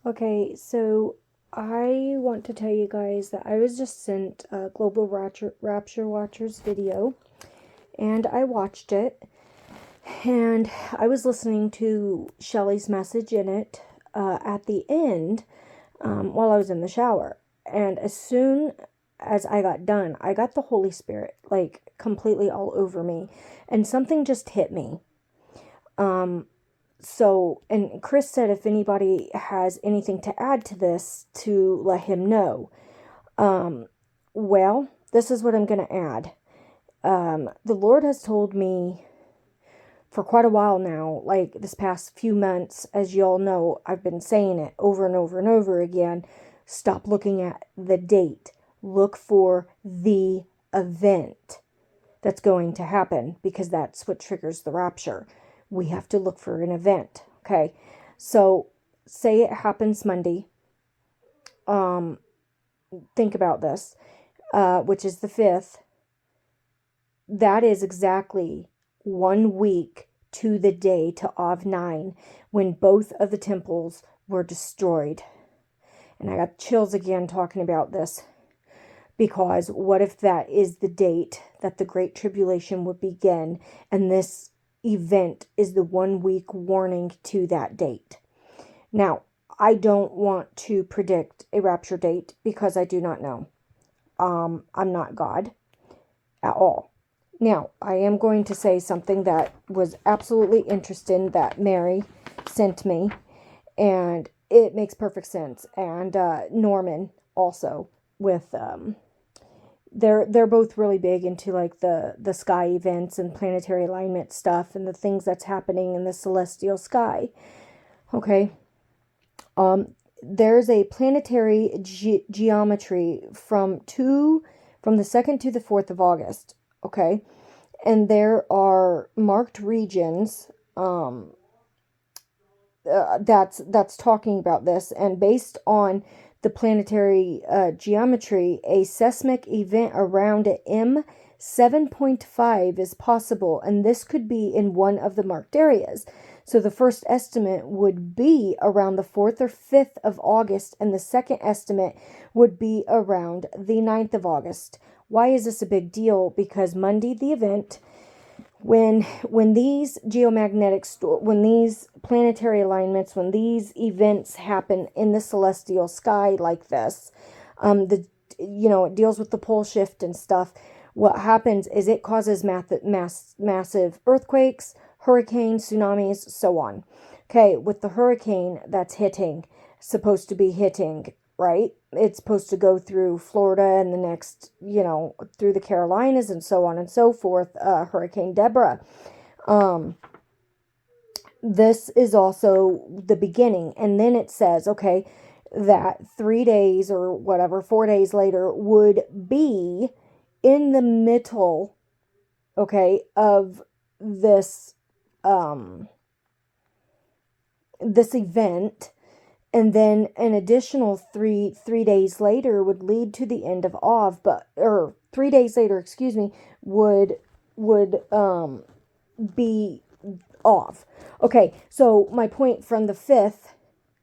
Okay, so I want to tell you guys that I was just sent a Global Rapture Watchers video, and I watched it, and I was listening to Shelley's message in it at the end while I was in the shower. And as soon as I got done, I got the Holy Spirit like completely all over me, and something just hit me. So, and Chris said if anybody has anything to add to this, to let him know. Well, this is what I'm going to add. The Lord has told me for quite a while now, like this past few months, as you all know, I've been saying it over and over and over again. Stop looking at the date. Look for the event that's going to happen, because that's what triggers the rapture. We have to look for an event. Okay. So say it happens Monday. Think about this, which is the 5th. That is exactly 1 week to the day to Av 9, when both of the temples were destroyed. And I got chills again talking about this, because what if that is the date that the Great Tribulation would begin, and this event is the 1 week warning to that date? Now, I don't want to predict a rapture date because I do not know. I'm not God at all. Now, I am going to say something that was absolutely interesting that Mary sent me, and it makes perfect sense. And Norman also, with they're both really big into like the sky events and planetary alignment stuff and the things that's happening in the celestial sky. Okay. There's a planetary geometry from the 2nd to the 4th of August. Okay. And there are marked regions that's talking about this. And based on the planetary geometry, a seismic event around M 7.5 is possible, and this could be in one of the marked areas. So the first estimate would be around the 4th or 5th of August, and the second estimate would be around the 9th of August. Why is this a big deal? Because Monday, the event, when these when these planetary alignments, when these events happen in the celestial sky like this, it deals with the pole shift and stuff. What happens is it causes massive earthquakes, hurricanes, tsunamis, so on. Okay, with the hurricane that's supposed to be hitting, right? It's supposed to go through Florida and the next, through the Carolinas and so on and so forth. Hurricane Deborah. This is also the beginning. And then it says, okay, that 3 days or whatever, 4 days later would be in the middle, okay, of this, this event. And then an additional three days later would lead to the end of Av, or 3 days later, excuse me, would be Av. Okay, so my point, from the 5th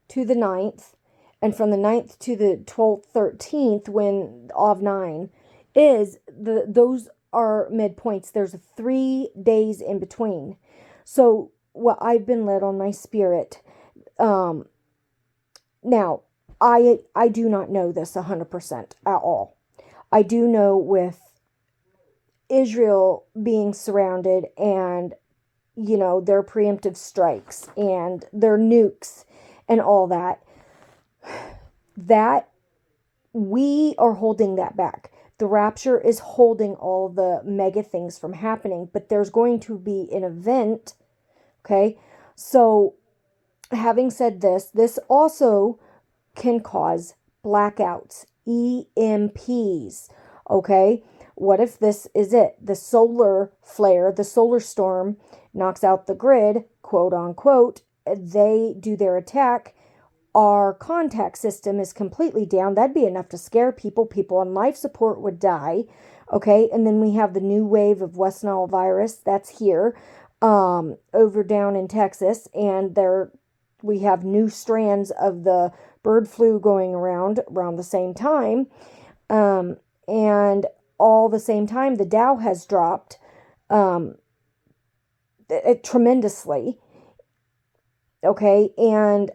to the 9th, and from the 9th to the 12th, 13th, when Av 9 is, those are midpoints. There's 3 days in between. So what I've been led on my spirit, now, I do not know this 100% at all. I do know with Israel being surrounded, and, their preemptive strikes and their nukes and all that we are holding that back. The rapture is holding all the mega things from happening, but there's going to be an event. Okay. So having said this also can cause blackouts, EMPs. Okay. What if this is it? The solar flare, the solar storm knocks out the grid, quote unquote. They do their attack. Our contact system is completely down. That'd be enough to scare people. People on life support would die. Okay. And then we have the new wave of West Nile virus that's here, over down in Texas, and they're we have new strands of the bird flu going around the same time. And all the same time, the Dow has dropped tremendously. Okay, and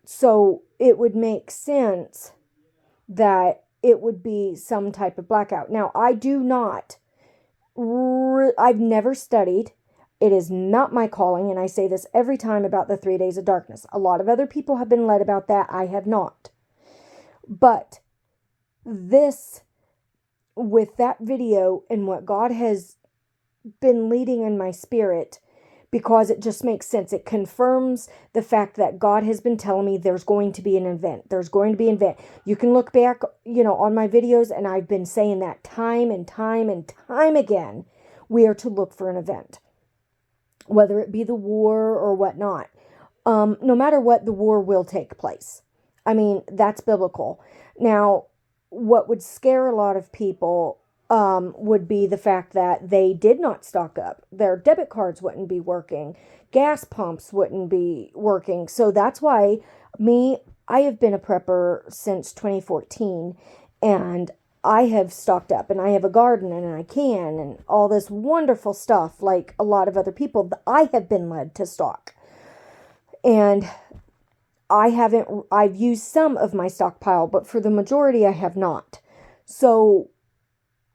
so it would make sense that it would be some type of blackout. Now, I've never studied. It is not my calling, and I say this every time about the 3 days of darkness. A lot of other people have been led about that. I have not. But this, with that video and what God has been leading in my spirit, because it just makes sense. It confirms the fact that God has been telling me there's going to be an event. There's going to be an event. You can look back, on my videos, and I've been saying that time and time and time again. We are to look for an event, whether it be the war or whatnot. No matter what, the war will take place. I mean, that's biblical. Now, what would scare a lot of people would be the fact that they did not stock up. Their debit cards wouldn't be working. Gas pumps wouldn't be working. So that's why I have been a prepper since 2014, and I have stocked up, and I have a garden, and I can, and all this wonderful stuff, like a lot of other people. I have been led to stock. And I've used some of my stockpile, but for the majority I have not. So,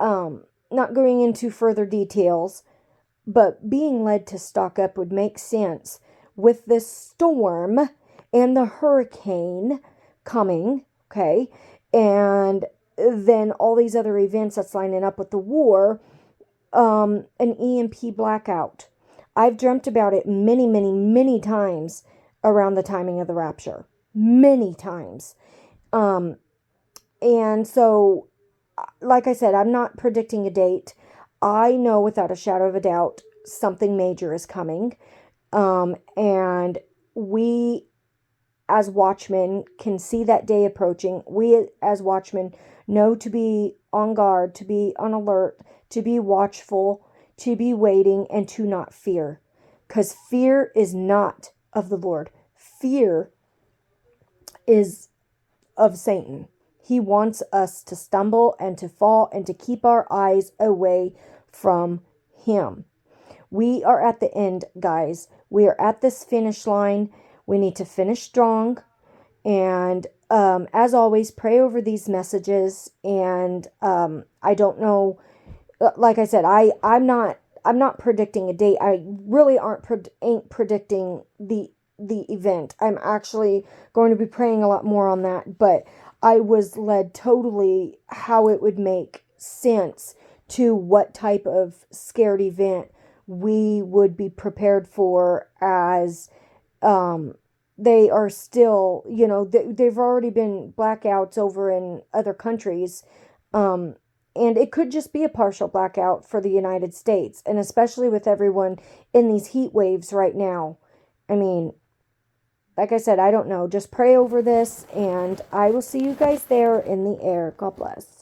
not going into further details, but being led to stock up would make sense with this storm and the hurricane coming, okay? And then all these other events that's lining up with the war, an EMP blackout. I've dreamt about it many, many, many times around the timing of the rapture. Many times. And so, like I said, I'm not predicting a date. I know without a shadow of a doubt something major is coming. And we as watchmen can see that day approaching. We as watchmen know to be on guard, to be on alert, to be watchful, to be waiting, and to not fear. Because fear is not of the Lord. Fear is of Satan. He wants us to stumble and to fall and to keep our eyes away from him. We are at the end, guys. We are at this finish line. We need to finish strong. And as always, pray over these messages. And I don't know, like I said, I'm not predicting a date. I really ain't predicting the event. I'm actually going to be praying a lot more on that, but I was led totally how it would make sense to what type of scared event we would be prepared for, as they are still, they've already been blackouts over in other countries, and it could just be a partial blackout for the United States, and especially with everyone in these heat waves right now. I mean, like I said, I don't know. Just pray over this, and I will see you guys there in the air. God bless.